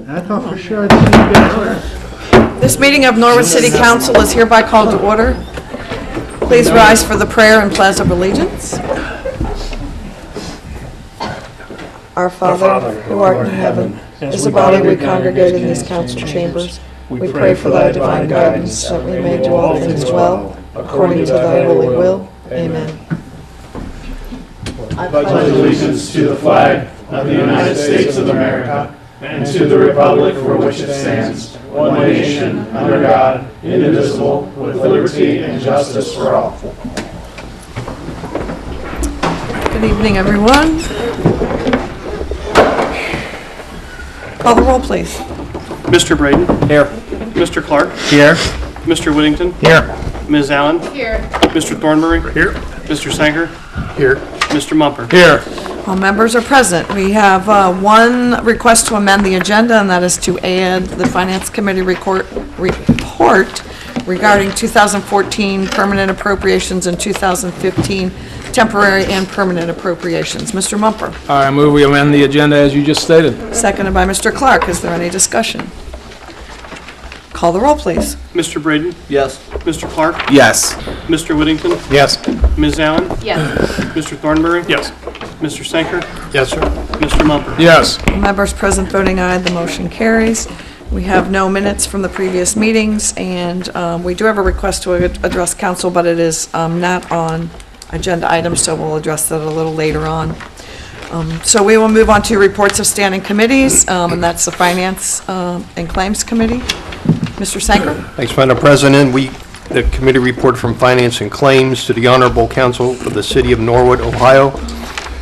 I thought for sure that you'd get order. This meeting of Norwood City Council is hereby called to order. Please rise for the prayer and pledge of allegiance. Our Father, who art in heaven, as a body we congregate in these council chambers, we pray for thy divine guidance, that we may do all things well, according to thy holy will. Amen. I pledge allegiance to the flag of the United States of America and to the republic for which it stands, one nation, under God, indivisible, with liberty and justice for all. Good evening, everyone. Call the roll, please. Mr. Braden. Here. Mr. Clark. Here. Mr. Whittington. Here. Ms. Allen. Here. Mr. Thornberry. Here. Mr. Sanker. Here. Mr. Mumper. Here. All members are present. We have one request to amend the agenda, and that is to add the Finance Committee report regarding 2014 permanent appropriations and 2015 temporary and permanent appropriations. Mr. Mumper. I move we amend the agenda as you just stated. Seconded by Mr. Clark. Is there any discussion? Call the roll, please. Mr. Braden. Yes. Mr. Clark. Yes. Mr. Whittington. Yes. Ms. Allen. Yes. Mr. Thornberry. Yes. Mr. Sanker. Yes, sir. Mr. Mumper. Yes. All members present voting aye, the motion carries. We have no minutes from the previous meetings, and we do have a request to address council, but it is not on agenda items, so we'll address that a little later on. So we will move on to reports of standing committees, and that's the Finance and Claims Committee. Mr. Sanker? Thanks, Madam President. The committee report from Finance and Claims to the Honorable Council of the City of Norwood, Ohio.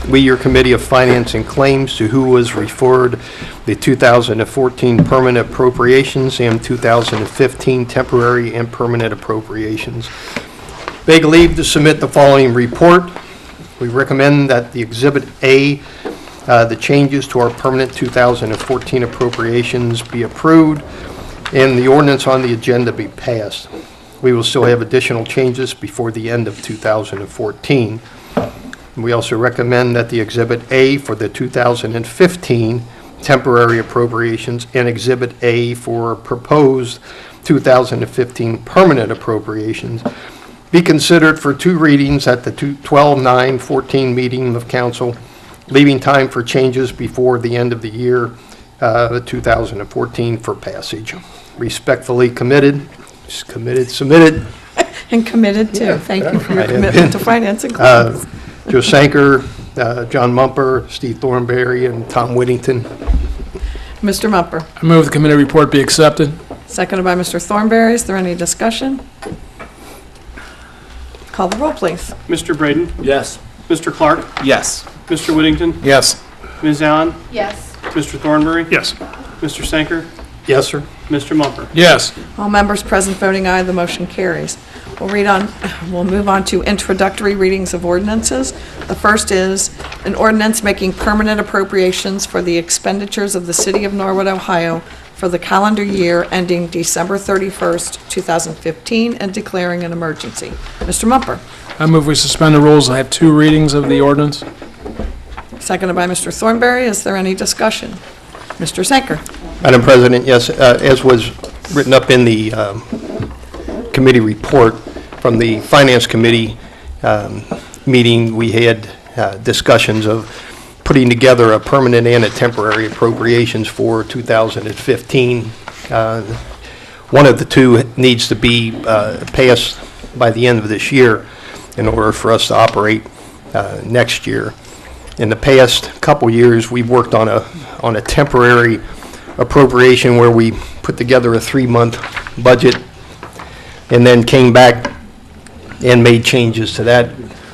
We, your Committee of Finance and Claims, to who was referred the 2014 permanent appropriations and 2015 temporary and permanent appropriations. Beg leave to submit the following report. We recommend that the Exhibit A, the changes to our permanent 2014 appropriations, be approved and the ordinance on the agenda be passed. We will still have additional changes before the end of 2014. We also recommend that the Exhibit A for the 2015 temporary appropriations and Exhibit A for proposed 2015 permanent appropriations be considered for two readings at the 12/9/14 meeting of council, leaving time for changes before the end of the year 2014 for passage. Respectfully submitted. And committed too. Thank you for your commitment to Finance and Claims. Joe Sanker, John Mumper, Steve Thornberry, and Tom Whittington. Mr. Mumper. I move the committee report be accepted. Seconded by Mr. Thornberry. Is there any discussion? Call the roll, please. Mr. Braden. Yes. Mr. Clark. Yes. Mr. Whittington. Yes. Ms. Allen. Yes. Mr. Thornberry. Yes. Mr. Sanker. Yes, sir. Mr. Mumper. Yes. All members present voting aye, the motion carries. We'll move on to introductory readings of ordinances. The first is an ordinance making permanent appropriations for the expenditures of the City of Norwood, Ohio for the calendar year ending December 31st, 2015, and declaring an emergency. Mr. Mumper. I move we suspend the rules and have two readings of the ordinance. Seconded by Mr. Thornberry. Is there any discussion? Mr. Sanker. Madam President, yes, as was written up in the committee report from the Finance Committee meeting, we had discussions of putting together a permanent and a temporary appropriations for 2015. One of the two needs to be passed by the end of this year in order for us to operate next year. In the past couple years, we've worked on a temporary appropriation where we put together a 3-month budget and then came back and made changes to that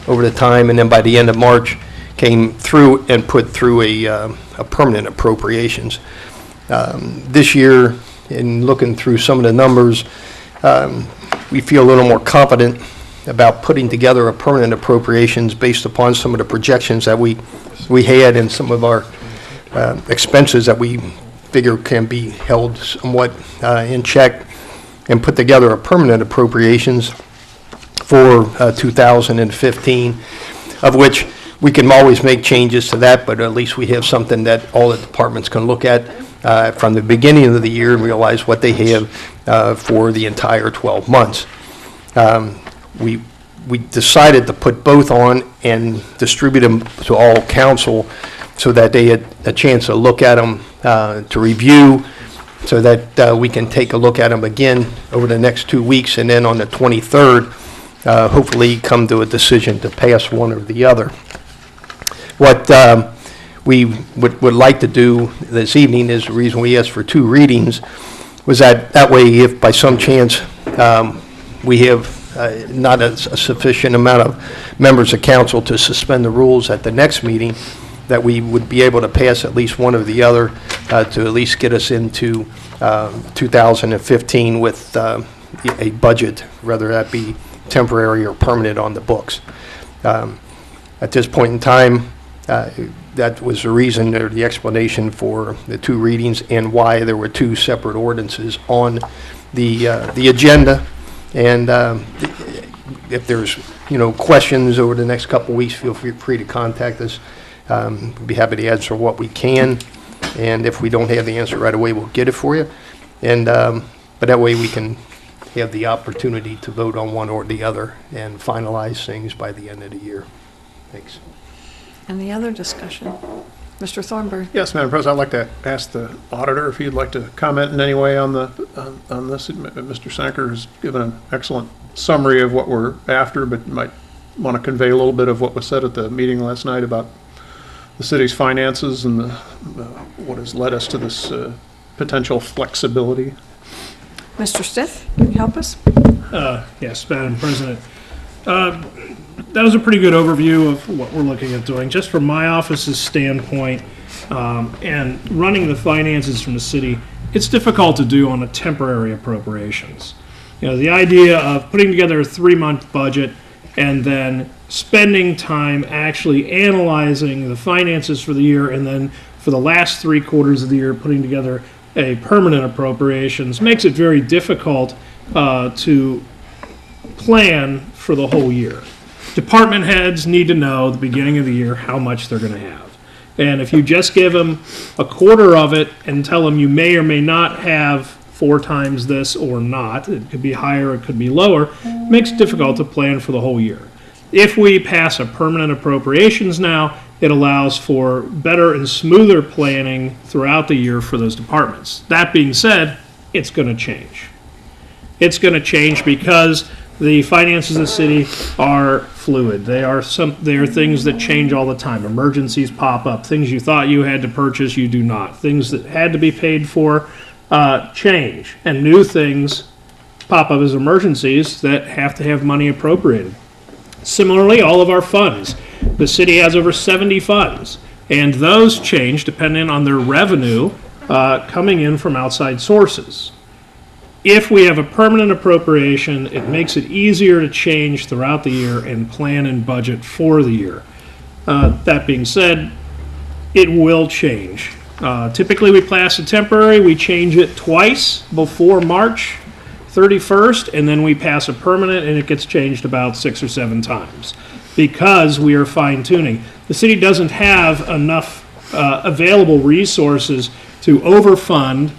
over the time, and then by the end of March came through and put through a permanent appropriations. This year, in looking through some of the numbers, we feel a little more confident about putting together a permanent appropriations based upon some of the projections that we had and some of our expenses that we figure can be held somewhat in check, and put together a permanent appropriations for 2015, of which We can always make changes to that, but at least we have something that all the departments can look at from the beginning of the year and realize what they have for the entire 12 months. We decided to put both on and distribute them to all council so that they had a chance to look at them, to review, so that we can take a look at them again over the next 2 weeks, and then on the 23rd, hopefully come to a decision to pass one or the other. What we would like to do this evening is the reason we asked for 2 readings was that way, if by some chance we have not a sufficient amount of members of council to suspend the rules at the next meeting, that we would be able to pass at least one or the other to at least get us into 2015 with a budget, whether that be temporary or permanent on the books. At this point in time, that was the reason or the explanation for the 2 readings and why there were 2 separate ordinances on the agenda. And if there's questions over the next couple of weeks, feel free to contact us. We'd be happy to answer what we can, and if we don't have the answer right away, we'll get it for you. And but that way we can have the opportunity to vote on one or the other and finalize things by the end of the year. Thanks. Any other discussion? Mr. Thornberry? Yes, Madam President, I'd like to ask the auditor if he'd like to comment in any way on this. Mr. Sanker has given an excellent summary of what we're after, but might want to convey a little bit of what was said at the meeting last night about the city's finances and what has led us to this potential flexibility. Mr. Stith, can you help us? Yes, Madam President. That was a pretty good overview of what we're looking at doing. Just from my office's standpoint, and running the finances from the city, it's difficult to do on a temporary appropriations. The idea of putting together a 3-month budget and then spending time actually analyzing the finances for the year, and then for the last 3 quarters of the year putting together a permanent appropriations makes it very difficult to plan for the whole year. Department heads need to know at the beginning of the year how much they're going to have. And if you just give them a quarter of it and tell them you may or may not have 4 times this or not, it could be higher, it could be lower, it makes it difficult to plan for the whole year. If we pass a permanent appropriations now, it allows for better and smoother planning throughout the year for those departments. That being said, it's going to change. It's going to change because the finances of the city are fluid. They are things that change all the time. Emergencies pop up. Things you thought you had to purchase, you do not. Things that had to be paid for change. And new things pop up as emergencies that have to have money appropriated. Similarly, all of our funds. The city has over 70 funds, and those change depending on their revenue coming in from outside sources. If we have a permanent appropriation, it makes it easier to change throughout the year and plan and budget for the year. That being said, it will change. Typically, we pass a temporary, we change it twice before March 31st, and then we pass a permanent, and it gets changed about 6 or 7 times because we are fine-tuning. The city doesn't have enough available resources to overfund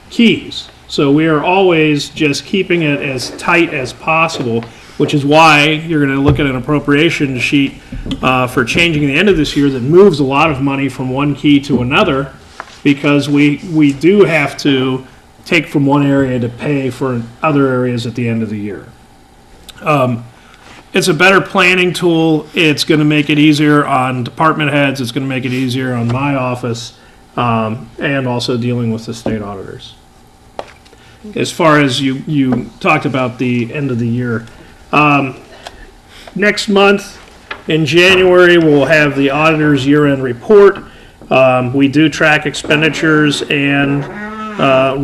keys. So we are always just keeping it as tight as possible, which is why you're going to look at an appropriation sheet for changing the end of this year that moves a lot of money from one key to another, because we do have to take from one area to pay for other areas at the end of the year. It's a better planning tool. It's going to make it easier on department heads. It's going to make it easier on my office, and also dealing with the state auditors. As far as you talked about the end of the year, next month in January we'll have the auditor's year-end report. We do track expenditures and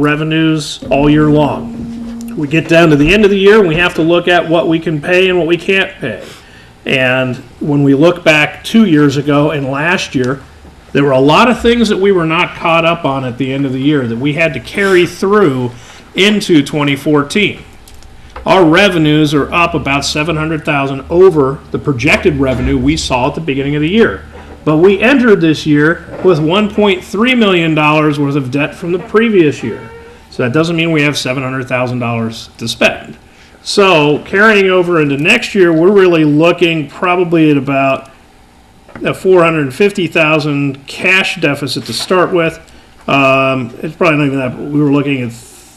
revenues all year long. We get down to the end of the year and we have to look at what we can pay and what we can't pay. And when we look back 2 years ago and last year, there were a lot of things that we were not caught up on at the end of the year that we had to carry through into 2014. our revenues are up about $700,000 over the projected revenue we saw at the beginning of the year. But we entered this year with $1.3 million worth of debt from the previous year. So that doesn't mean we have $700,000 to spend. So carrying over into next year, we're really looking probably at about a $450,000 cash deficit to start with. It's probably not even that. We were looking at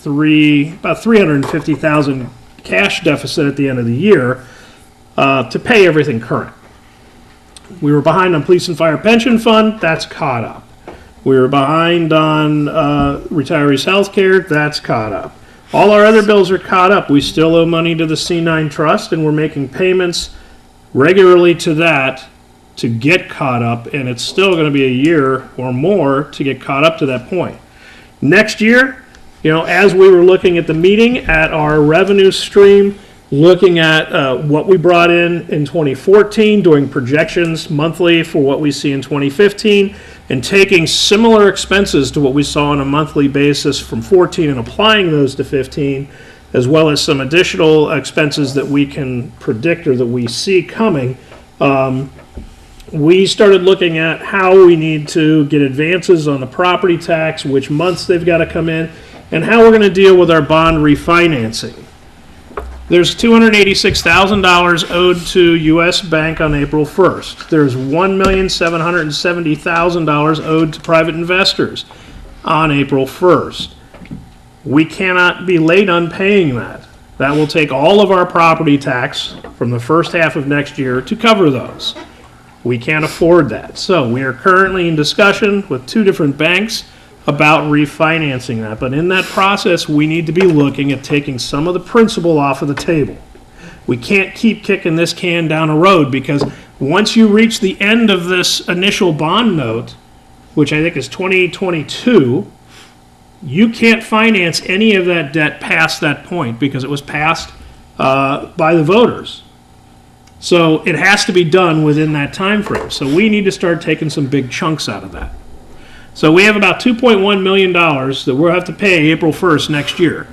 about $350,000 cash deficit at the end of the year to pay everything current. We were behind on police and fire pension fund. That's caught up. We were behind on retirees' health care. That's caught up. All our other bills are caught up. We still owe money to the C9 Trust, and we're making payments regularly to that to get caught up, and it's still going to be a year or more to get caught up to that point. Next year, as we were looking at the meeting, at our revenue stream, looking at what we brought in 2014, doing projections monthly for what we see in 2015, and taking similar expenses to what we saw on a monthly basis from 14 and applying those to 15, as well as some additional expenses that we can predict or that we see coming, we started looking at how we need to get advances on the property tax, which months they've got to come in, and how we're going to deal with our bond refinancing. There's $286,000 owed to U.S. Bank on April 1st. There's $1,770,000 owed to private investors on April 1st. We cannot be late on paying that. That will take all of our property tax from the first half of next year to cover those. We can't afford that. So we are currently in discussion with 2 different banks about refinancing that. But in that process, we need to be looking at taking some of the principal off of the table. We can't keep kicking this can down a road, because once you reach the end of this initial bond note, which I think is 2022, you can't finance any of that debt past that point because it was passed by the voters. So it has to be done within that time frame. So we need to start taking some big chunks out of that. So we have about $2.1 million that we'll have to pay April 1st next year.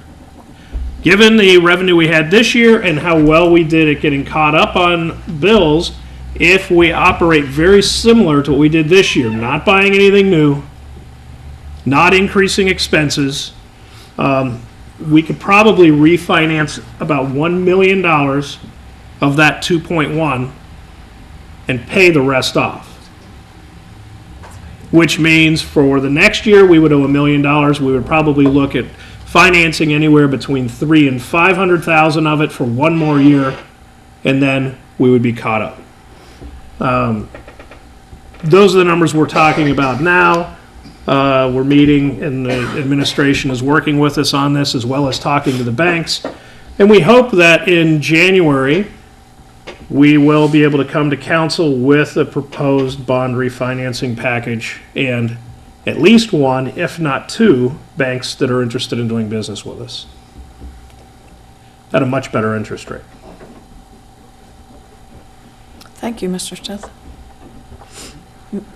Given the revenue we had this year and how well we did at getting caught up on bills, if we operate very similar to what we did this year, not buying anything new, not increasing expenses, we could probably refinance about $1 million of that 2.1 and pay the rest off. Which means for the next year, we would owe $1 million. We would probably look at financing anywhere between $300,000 and $500,000 of it for one more year, and then we would be caught up. Those are the numbers we're talking about now. We're meeting, and the administration is working with us on this, as well as talking to the banks. And we hope that in January, we will be able to come to council with a proposed bond refinancing package and at least 1, if not 2, banks that are interested in doing business with us at a much better interest rate. Thank you, Mr. Smith.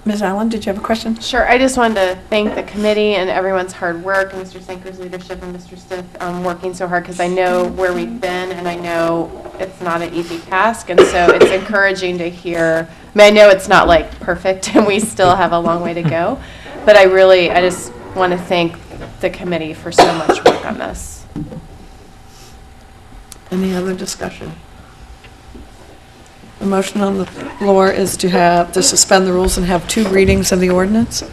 Ms. Allen, did you have a question? Sure. I just wanted to thank the committee and everyone's hard work, and Mr. Sanker's leadership and Mr. Stiff working so hard, because I know where we've been and I know it's not an easy task, and so it's encouraging to hear. I know it's not like perfect and we still have a long way to go, but I just want to thank the committee for so much work on this. Any other discussion? The motion on the floor is to suspend the rules and have 2 readings of the ordinance.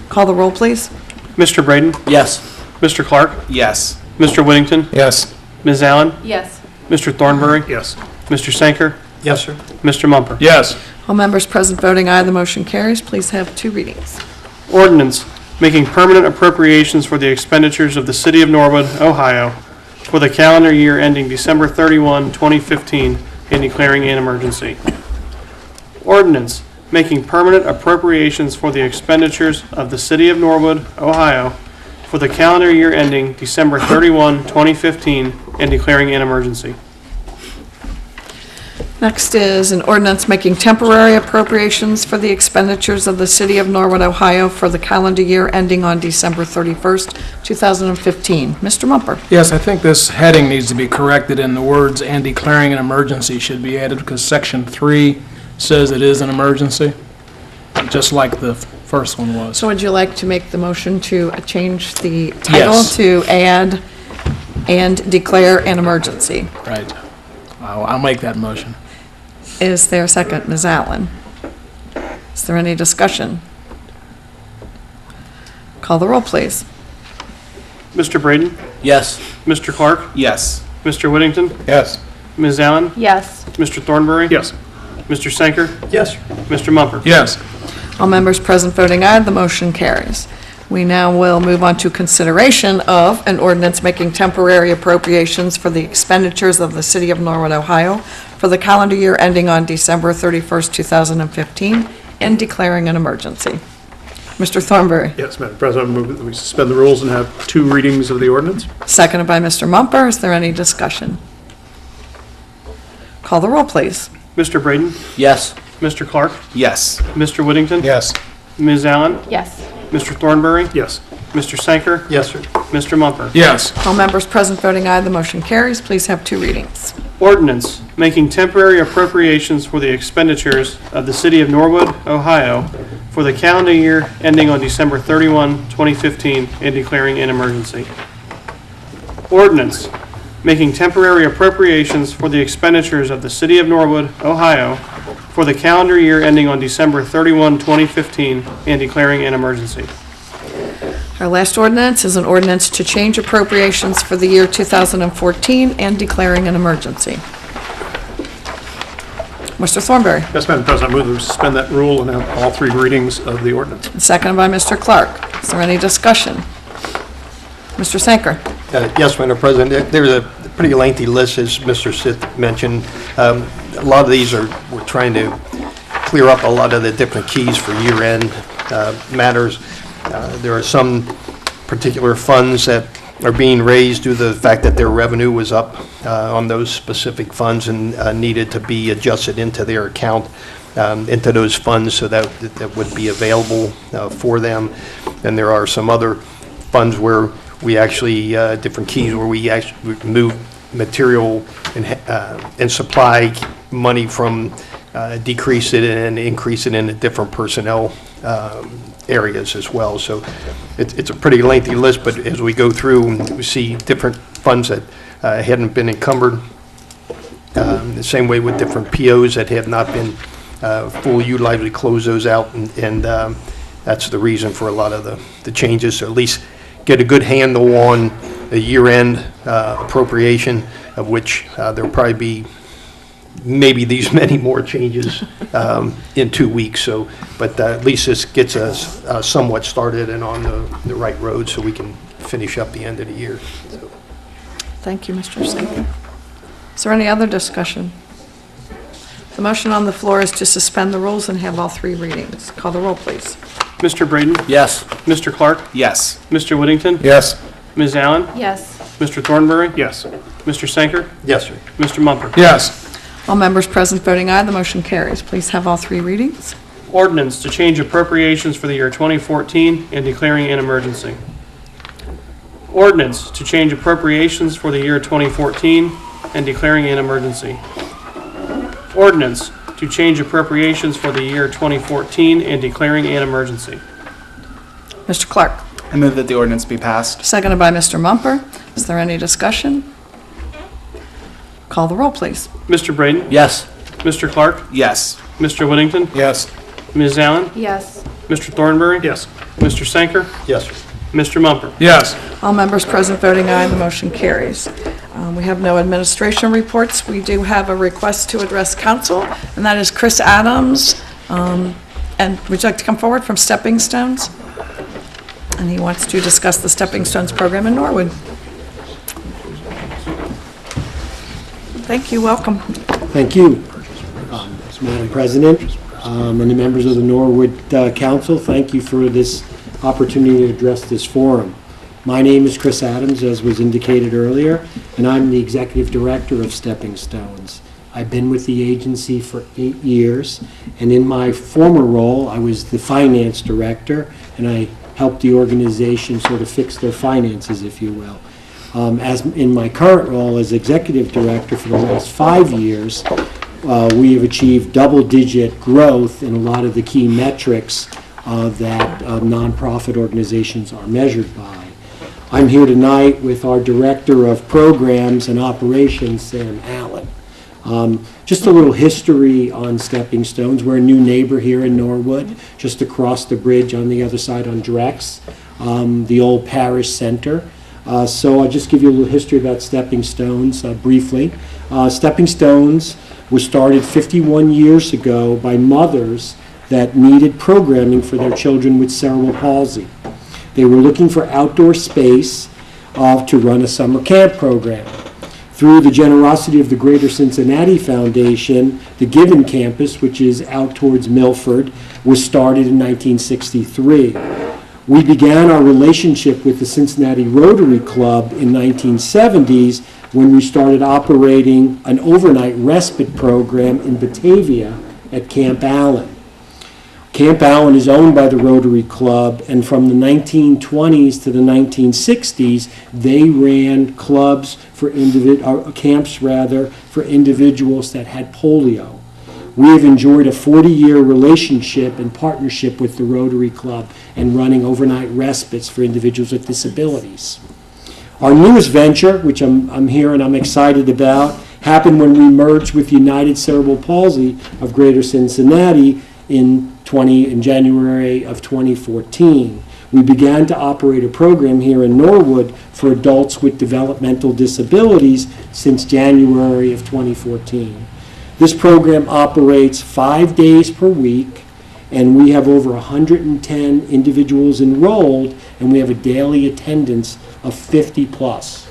Call the roll, please. Mr. Braden? Yes. Mr. Clark? Yes. Mr. Whittington? Yes. Ms. Allen? Yes. Mr. Thornberry? Yes. Mr. Sanker? Yes, sir. Mr. Mumper? Yes. All members present voting aye, the motion carries. Please have 2 readings. Ordinance making permanent appropriations for the expenditures of the City of Norwood, Ohio, for the calendar year ending December 31, 2015, and declaring an emergency. Ordinance making permanent appropriations for the expenditures of the City of Norwood, Ohio, for the calendar year ending December 31, 2015, and declaring an emergency. Next is an ordinance making temporary appropriations for the expenditures of the City of Norwood, Ohio for the calendar year ending on December 31st, 2015. Mr. Mumper. Yes, I think this heading needs to be corrected, and the words "and declaring an emergency" should be added, because Section 3 says it is an emergency, just like the first one was. So would you like to make the motion to change the title Yes. to add and declare an emergency? Right. I'll make that motion. Is there a second, Ms. Allen? Is there any discussion? Call the roll, please. Mr. Braden? Yes. Mr. Clark? Yes. Mr. Whittington? Yes. Ms. Allen? Yes. Mr. Thornberry? Yes. Mr. Sanker? Yes. Mr. Mumper? Yes. All members present voting aye, the motion carries. We now will move on to consideration of an ordinance making temporary appropriations for the expenditures of the City of Norwood, Ohio for the calendar year ending on December 31st, 2015, and declaring an emergency. Mr. Thornberry, Yes, Madam President, I move that we suspend the rules and have 2 readings of the ordinance. seconded by Mr. Mumper. Is there any discussion? Call the roll, please. Mr. Braden? Yes. Mr. Clark? Yes. Mr. Whittington? Yes. Ms. Allen? Yes. Mr. Thornberry? Yes. Mr. Sanker? Yes, sir. Mr. Mumper? Yes. All members present voting aye, the motion carries. Please have 2 readings. Ordinance making temporary appropriations for the expenditures of the City of Norwood, Ohio for the calendar year ending on December 31, 2015, and declaring an emergency. Ordinance making temporary appropriations for the expenditures of the City of Norwood, Ohio for the calendar year ending on December 31, 2015, and declaring an emergency. Our last ordinance is an ordinance to change appropriations for the year 2014 and declaring an emergency. Mr. Thornberry, Yes, Madam President, I move that we suspend that rule and have all 3 readings of the ordinance. seconded by Mr. Clark. Is there any discussion? Mr. Sanker. Yes, Madam President, there's a pretty lengthy list, as Mr. Sith mentioned. A lot of these we're trying to clear up a lot of the different keys for year-end matters. There are some particular funds that are being raised due to the fact that their revenue was up on those specific funds and needed to be adjusted into their account, into those funds, so that would be available for them. And there are some other funds where we actually, different keys where we actually move material and supply money from decrease it and increase it in different personnel areas as well. So it's a pretty lengthy list, but as we go through, we see different funds that hadn't been encumbered. The same way with different POs that have not been fully utilized, we close those out, and that's the reason for a lot of the changes. So at least get a good handle on the year-end appropriation, of which there'll probably be maybe these many more changes in 2 weeks. So, but at least this gets us somewhat started and on the right road, so we can finish up the end of the year. So. Thank you, Mr. Sanker. Is there any other discussion? The motion on the floor is to suspend the rules and have all 3 readings. Call the roll, please. Mr. Braden? Yes. Mr. Clark? Yes. Mr. Whittington? Yes. Ms. Allen? Yes. Mr. Thornberry? Yes. Mr. Sanker? Yes, sir. Mr. Mumper? Yes. All members present voting aye, the motion carries. Please have all 3 readings. Ordinance to change appropriations for the year 2014 and declaring an emergency. Ordinance to change appropriations for the year 2014 and declaring an emergency. Ordinance to change appropriations for the year 2014 and declaring an emergency. Mr. Clark. I move that the ordinance be passed. Seconded by Mr. Mumper. Is there any discussion? Call the roll, please. Mr. Braden? Yes. Mr. Clark? Yes. Mr. Whittington? Yes. Ms. Allen? Yes. Mr. Thornberry? Yes. Mr. Sanker? Yes, sir. Mr. Mumper? Yes. All members present voting aye, the motion carries. We have no administration reports. We do have a request to address council, and that is Chris Adams. And would you like to come forward from Stepping Stones? And he wants to discuss the Stepping Stones program in Norwood. Thank you, welcome. Thank you. Madam President, and the members of the Norwood Council, thank you for this opportunity to address this forum. My name is Chris Adams, as was indicated earlier, and I'm the Executive Director of Stepping Stones. I've been with the agency for 8 years, and in my former role, I was the finance director, and I helped the organization sort of fix their finances, if you will. As in my current role as executive director for the last 5 years, we have achieved double-digit growth in a lot of the key metrics that nonprofit organizations are measured by. I'm here tonight with our Director of Programs and Operations, Sam Allen. Just a little history on Stepping Stones. We're a new neighbor here in Norwood, just across the bridge on the other side on Drex, the old parish center. So I'll just give you a little history about Stepping Stones briefly. Stepping Stones was started 51 years ago by mothers that needed programming for their children with cerebral palsy. They were looking for outdoor space to run a summer camp program. Through the generosity of the Greater Cincinnati Foundation, the Given Campus, which is out towards Milford, was started in 1963. We began our relationship with the Cincinnati Rotary Club in 1970s when we started operating an overnight respite program in Batavia at Camp Allen. Camp Allen is owned by the Rotary Club, and from the 1920s to the 1960s, they ran clubs for camps for individuals that had polio. We have enjoyed a 40-year relationship and partnership with the Rotary Club and running overnight respites for individuals with disabilities. Our newest venture, which I'm here and I'm excited about, happened when we merged with United Cerebral Palsy of Greater Cincinnati in January of 2014. We began to operate a program here in Norwood for adults with developmental disabilities since January of 2014. This program operates 5 days per week, and we have over 110 individuals enrolled, and we have a daily attendance of 50 plus.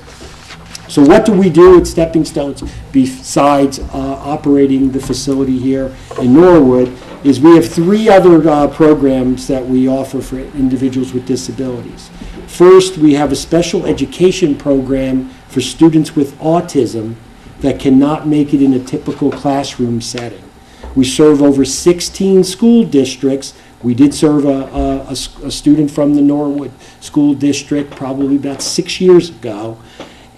So what do we do at Stepping Stones besides operating the facility here in Norwood? Is we have 3 other programs that we offer for individuals with disabilities. First, we have a special education program for students with autism that cannot make it in a typical classroom setting. We serve over 16 school districts. We did serve a student from the Norwood School District probably about 6 years ago.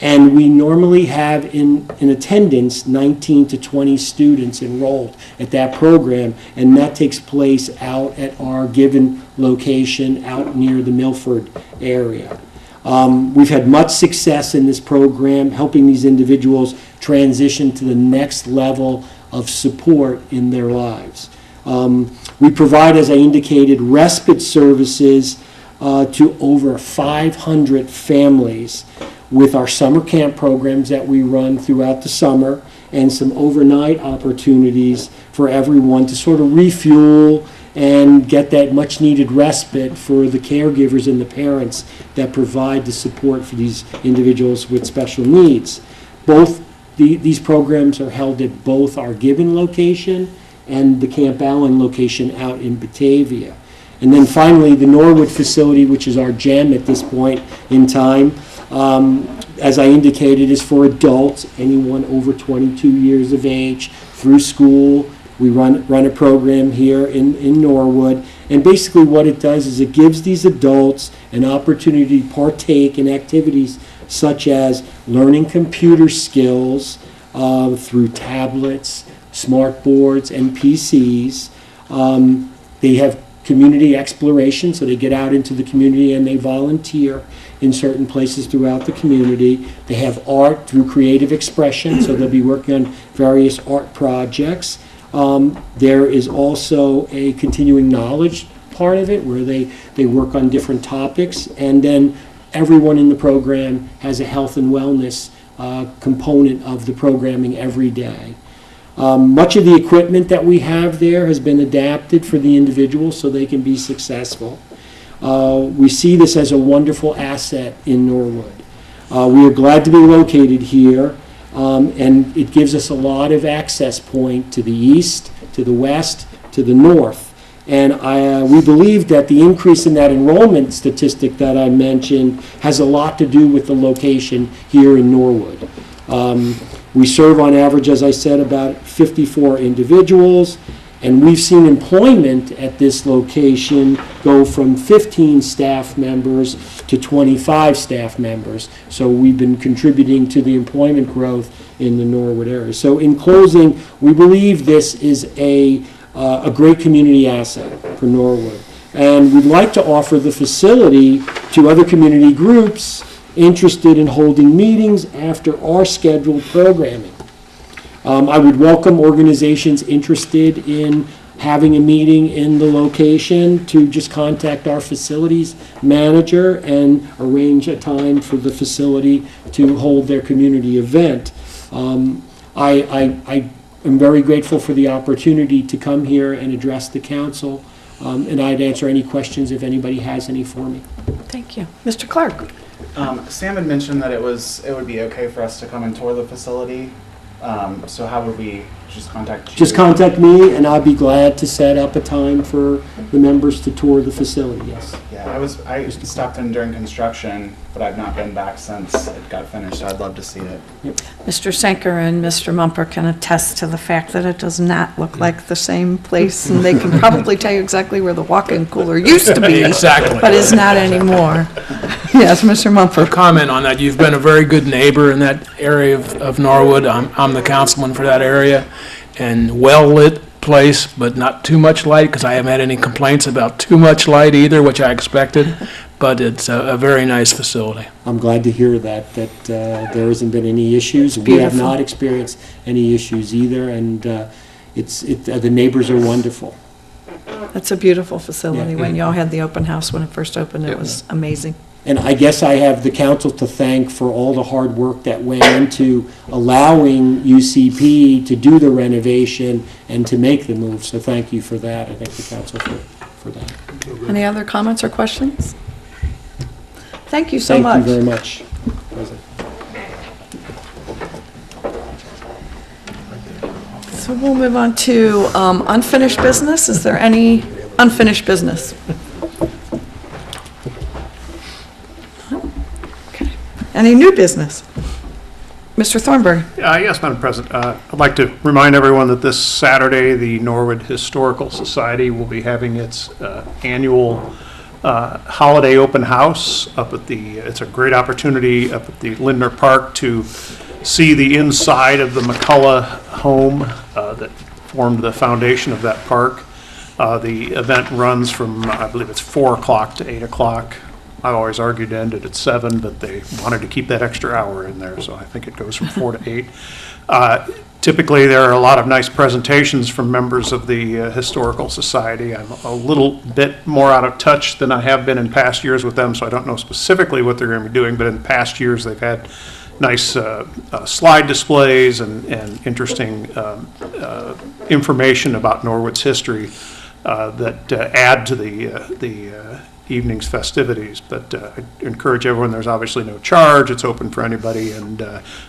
And we normally have in attendance 19 to 20 students enrolled at that program, and that takes place out at our Given location out near the Milford area. We've had much success in this program, helping these individuals transition to the next level of support in their lives. We provide, as I indicated, respite services to over 500 families with our summer camp programs that we run throughout the summer and some overnight opportunities for everyone to sort of refuel and get that much needed respite for the caregivers and the parents that provide the support for these individuals with special needs. These programs are held at both our Given location and the Camp Allen location out in Batavia. And then finally, the Norwood facility, which is our gem at this point in time, as I indicated, is for adults, anyone over 22 years of age, through school. We run a program here in Norwood, and basically what it does is it gives these adults an opportunity to partake in activities such as learning computer skills through tablets, smart boards, and PCs. They have community exploration, so they get out into the community and they volunteer in certain places throughout the community. They have art through creative expression, so they'll be working on various art projects. There is also a continuing knowledge part of it where they work on different topics, and then everyone in the program has a health and wellness component of the programming every day. Much of the equipment that we have there has been adapted for the individuals so they can be successful. We see this as a wonderful asset in Norwood. We are glad to be located here, and it gives us a lot of access point to the east, to the west, to the north. And we believe that the increase in that enrollment statistic that I mentioned has a lot to do with the location here in Norwood. We serve on average, as I said, about 54 individuals, and we've seen employment at this location go from 15 staff members to 25 staff members. So we've been contributing to the employment growth in the Norwood area. So in closing, we believe this is a great community asset for Norwood. And we'd like to offer the facility to other community groups interested in holding meetings after our scheduled programming. I would welcome organizations interested in having a meeting in the location to just contact our facilities manager and arrange a time for the facility to hold their community event. I am very grateful for the opportunity to come here and address the council, and I'd answer any questions if anybody has any for me. Thank you. Mr. Clark? Sam had mentioned that it would be okay for us to come and tour the facility. So how would we just contact you? Just contact me, and I'll be glad to set up a time for the members to tour the facility, yes. Yeah, I stopped in during construction, but I've not been back since it got finished, so I'd love to see it. Mr. Sanker and Mr. Mumper can attest to the fact that it does not look like the same place, and they can probably tell you exactly where the walk-in cooler used to be. Exactly. But is not anymore. Yes, Mr. Mumper. Comment on that. You've been a very good neighbor in that area of Norwood. I'm the councilman for that area, and well-lit place, but not too much light, because I haven't had any complaints about too much light either, which I expected, but it's a very nice facility. I'm glad to hear that there hasn't been any issues. We have not experienced any issues either, and the neighbors are wonderful. That's a beautiful facility. Yeah. When y'all had the open house when it first opened, it was amazing. And I guess I have the council to thank for all the hard work that went into allowing UCP to do the renovation and to make the move. So thank you for that. I thank the council for that. Any other comments or questions? Thank you so much. Thank you very much, President. So we'll move on to unfinished business. Is there any unfinished business? Okay. Any new business? Mr. Thornberry? Yes, Madam President. I'd like to remind everyone that this Saturday, the Norwood Historical Society will be having its annual holiday open house up at it's a great opportunity up at the Lindner Park to see the inside of the McCullough home that formed the foundation of that park. The event runs from, I believe it's 4 o'clock to 8 o'clock. I always argued to end it at 7, but they wanted to keep that extra hour in there, so I think it goes from 4 to 8. Typically, there are a lot of nice presentations from members of the Historical Society. I'm a little bit more out of touch than I have been in past years with them, so I don't know specifically what they're going to be doing, but in past years, they've had nice slide displays and interesting information about Norwood's history that add to the evening's festivities. But I encourage everyone, there's obviously no charge, it's open for anybody, and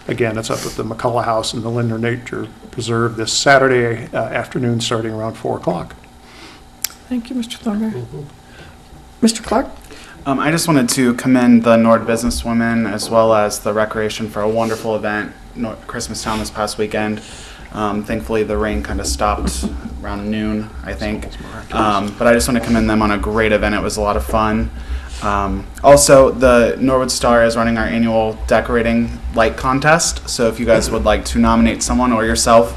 again, it's up at the McCullough House in the Lindner Nature Preserve this Saturday afternoon starting around 4 o'clock. Thank you, Mr. Thornberry. Mr. Clark? I just wanted to commend the Norwood businesswomen as well as the Recreation for a wonderful event, Christmas Town this past weekend. Thankfully, the rain kind of stopped around noon, I think. But I just want to commend them on a great event. It was a lot of fun. Also, the Norwood Star is running our annual decorating light contest. So if you guys would like to nominate someone or yourself,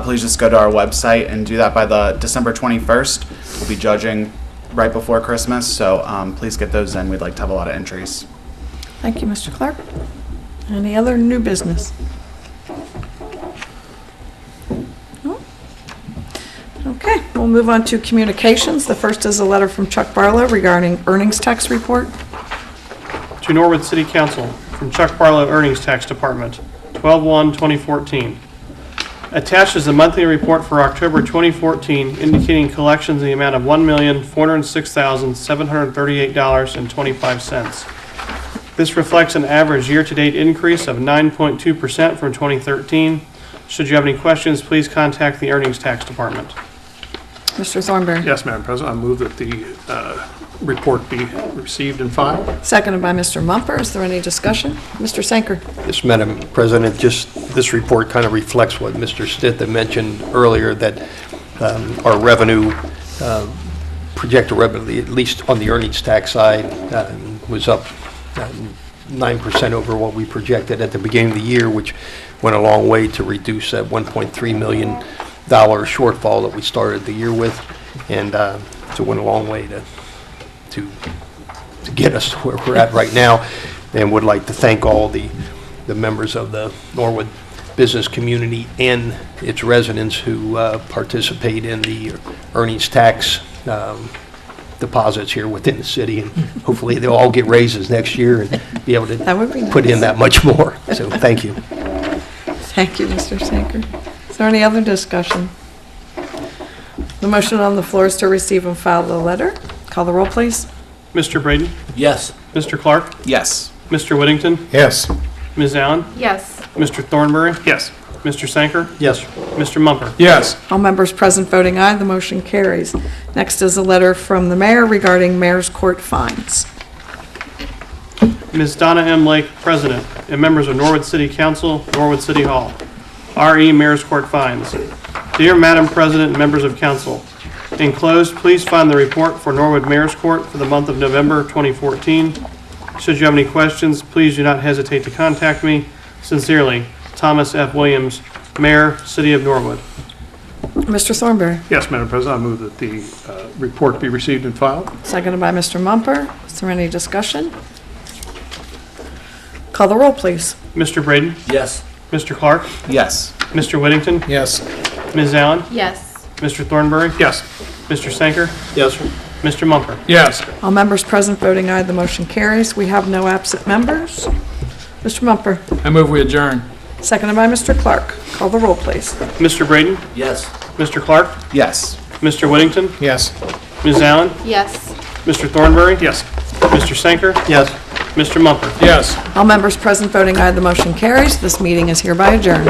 please just go to our website and do that by the December 21st. We'll be judging right before Christmas, so please get those in. We'd like to have a lot of entries. Thank you, Mr. Clark. Any other new business? No? Okay, we'll move on to communications. The first is a letter from Chuck Barlow regarding earnings tax report. To Norwood City Council, from Chuck Barlow, Earnings Tax Department, 12/1/2014. Attached is the monthly report for October 2014 indicating collections in the amount of $1,406,738.25. This reflects an average year-to-date increase of 9.2% from 2013. Should you have any questions, please contact the Earnings Tax Department. Mr. Thornberry. Yes, Madam President, I move that the report be received and filed. Seconded by Mr. Mumper. Is there any discussion? Mr. Sanker? Yes, Madam President, just this report kind of reflects what Mr. Stith had mentioned earlier, that our revenue, projected revenue, at least on the earnings tax side, was up 9% over what we projected at the beginning of the year, which went a long way to reduce that $1.3 million shortfall that we started the year with, and so it went a long way to get us to where we're at right now. And would like to thank all the members of the Norwood business community and its residents who participate in the earnings tax deposits here within the city, and hopefully they'll all get raises next year and be able to That would be nice. put in that much more. So thank you. Thank you, Mr. Sanker. Is there any other discussion? The motion on the floor is to receive and file the letter. Call the roll, please. Mr. Braden? Yes. Mr. Clark? Yes. Mr. Whittington? Yes. Ms. Allen? Yes. Mr. Thornberry? Yes. Mr. Sanker? Yes. Mr. Mumper? Yes. All members present voting aye, the motion carries. Next is a letter from the mayor regarding mayor's court fines. Ms. Donna M. Lake, President, and members of Norwood City Council, Norwood City Hall. R.E. Mayor's Court Fines. Dear Madam President and members of council, enclosed, please find the report for Norwood Mayor's Court for the month of November 2014. Should you have any questions, please do not hesitate to contact me. Sincerely, Thomas F. Williams, Mayor, City of Norwood. Mr. Thornberry, Yes, Madam President, I move that the report be received and filed. seconded by Mr. Mumper. Is there any discussion? Call the roll, please. Mr. Braden? Yes. Mr. Clark? Yes. Mr. Whittington? Yes. Ms. Allen? Yes. Mr. Thornberry? Yes. Mr. Sanker? Yes. Mr. Mumper? Yes. All members present voting aye, the motion carries. We have no absent members. Mr. Mumper, I move we adjourn. seconded by Mr. Clark. Call the roll, please. Mr. Braden? Yes. Mr. Clark? Yes. Mr. Whittington? Yes. Ms. Allen? Yes. Mr. Thornberry? Yes. Mr. Sanker? Yes. Mr. Mumper? Yes. All members present voting aye, the motion carries. This meeting is hereby adjourned.